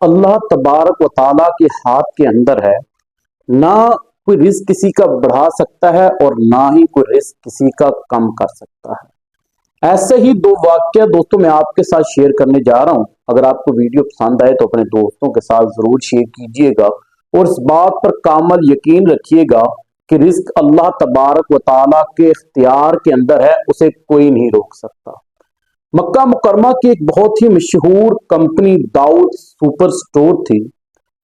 अल्लाह तबारक व ताला के हाथ के अंदर है। ना कोई रिस्क किसी का बढ़ा सकता है और ना ही कोई रिस्क किसी का कम कर सकता है। ऐसे ही दो वाक्य दोस्तों मैं आपके साथ शेयर करने जा रहा हूं। अगर आपको वीडियो पसंद आए तो अपने दोस्तों के साथ जरूर शेयर कीजिएगा और इस बात पर कामल यकीन रखिएगा कि रिस्क अल्लाह तबारक व ताला के इख्तियार के अंदर है, उसे कोई नहीं रोक सकता। मक्का मुकरमा की एक बहुत ही मशहूर कंपनी दाऊद सुपर स्टोर थी।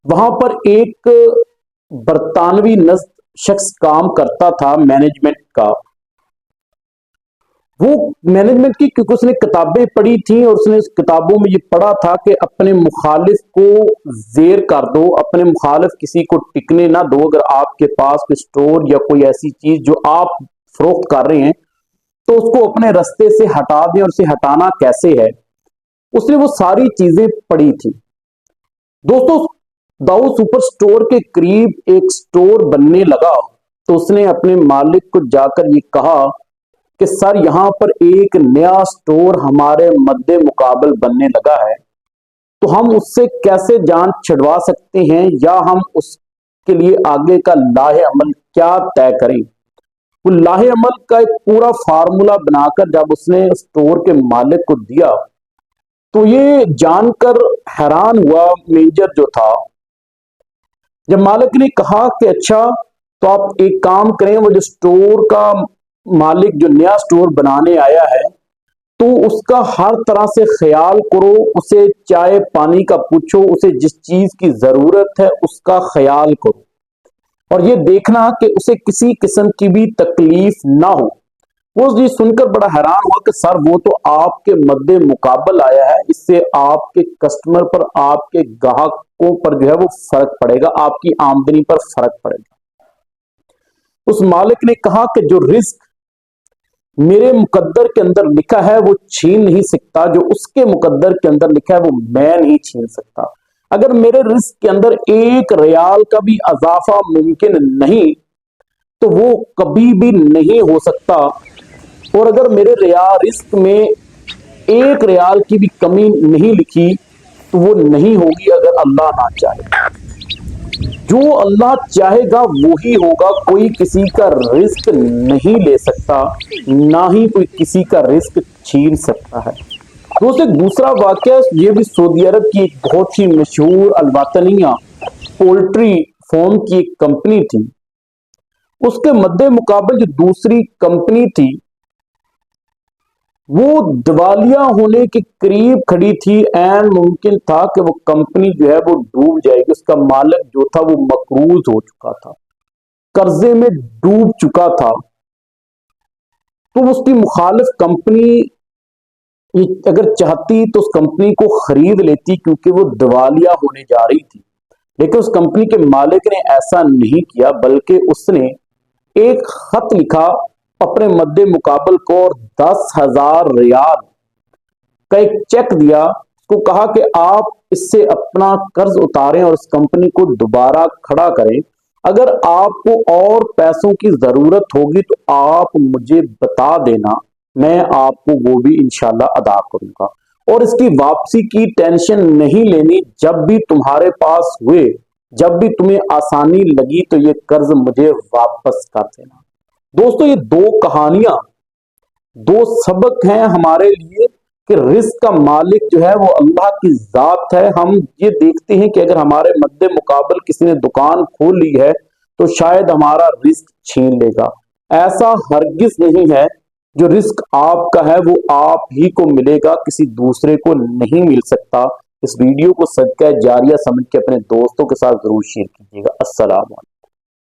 वहां पर एक बरतानवी नस्ल शख्स काम करता था मैनेजमेंट का। वो मैनेजमेंट की क्योंकि उसने किताबें पढ़ी थी और उसने उस किताबों में ये पढ़ा था कि अपने मुखालिफ को जेर कर दो, अपने मुखालिफ किसी को टिकने ना दो। अगर आपके पास कोई स्टोर या कोई ऐसी चीज जो आप फरोख्त कर रहे हैं तो उसको अपने रास्ते से हटा दें, और उसे हटाना कैसे है उसने वो सारी चीजें पढ़ी थी। दोस्तों दाऊद सुपर स्टोर के करीब एक स्टोर बनने लगा तो उसने अपने मालिक को जाकर ये कहा कि सर यहां पर एक नया स्टोर हमारे मद्दे मुकाबल बनने लगा है, तो हम उससे कैसे जान छुड़वा सकते हैं या हम उसके लिए आगे का लाहे अमल क्या तय करें। वो लाहे अमल का एक पूरा फार्मूला बनाकर जब उसने स्टोर के मालिक को दिया तो ये जानकर हैरान हुआ मैनेजर जो था। जब मालिक ने कहा कि अच्छा तो आप एक काम करें, वो जो स्टोर का मालिक जो नया स्टोर बनाने आया है तो उसका हर तरह से ख्याल करो, उसे चाय पानी का पूछो, उसे जिस चीज की जरूरत है उसका ख्याल करो और ये देखना कि उसे किसी किस्म की भी तकलीफ ना हो। वो ये सुनकर बड़ा हैरान हुआ कि सर वो तो आपके मद्दे मुकाबल आया है, इससे आपके कस्टमर पर, आपके ग्राहकों पर जो है वो फर्क पड़ेगा, आपकी आमदनी पर फर्क पड़ेगा। उस मालिक ने कहा कि जो रिस्क मेरे मुकद्दर के अंदर लिखा है वो छीन नहीं सकता, जो उसके मुकद्दर के अंदर लिखा है वो मैं नहीं छीन सकता। अगर मेरे रिस्क के अंदर एक रियाल का भी इजाफा मुमकिन नहीं तो वो कभी भी नहीं हो सकता, और अगर मेरे रिस्क में एक रियाल की भी कमी नहीं लिखी तो वो नहीं होगी अगर अल्लाह ना चाहे। जो अल्लाह चाहेगा वो ही होगा, कोई किसी का रिस्क नहीं ले सकता, ना ही कोई किसी का रिस्क छीन सकता है। दोस्तों दूसरा वाकया ये भी सऊदी अरब की एक बहुत ही मशहूर अलवातनिया पोल्ट्री फार्म की एक कंपनी थी। उसके मद्दे मुकाबल जो दूसरी कंपनी थी वो दिवालिया होने के करीब खड़ी थी। एंड मुमकिन था कि वो कंपनी जो है वो डूब जाएगी। उसका मालिक जो था वो मकरूज हो चुका था, कर्जे में डूब चुका था। तो उसकी मुखालिफ कंपनी अगर चाहती तो उस कंपनी को खरीद लेती क्योंकि वो दिवालिया होने जा रही थी, लेकिन उस कंपनी के मालिक ने ऐसा नहीं किया, बल्कि उसने एक खत लिखा अपने मद्दे मुकाबल को और 10,000 रियाल का एक चेक दिया। उसको कहा कि आप इससे अपना कर्ज उतारें और इस कंपनी को दोबारा खड़ा करें। अगर आपको और पैसों की जरूरत होगी तो आप मुझे बता देना, मैं आपको वो भी इंशाल्लाह अदा करूंगा, और इसकी वापसी की टेंशन नहीं लेनी। जब भी तुम्हारे पास हुए, जब भी तुम्हें आसानी लगी तो ये कर्ज मुझे वापस कर देना। दोस्तों ये दो कहानियां, दो सबक हैं हमारे लिए कि रिस्क का मालिक जो है वो अल्लाह की जात है। हम ये देखते हैं कि अगर हमारे मद्दे मुकाबल किसी ने दुकान खोल ली है तो शायद हमारा रिस्क छीन लेगा। ऐसा हरगिज नहीं है। जो रिस्क आपका है वो आप ही को मिलेगा, किसी दूसरे को नहीं मिल सकता। इस वीडियो को सदका जारिया समझ के अपने दोस्तों के साथ जरूर शेयर कीजिएगा। अस्सलाम वालेकुम।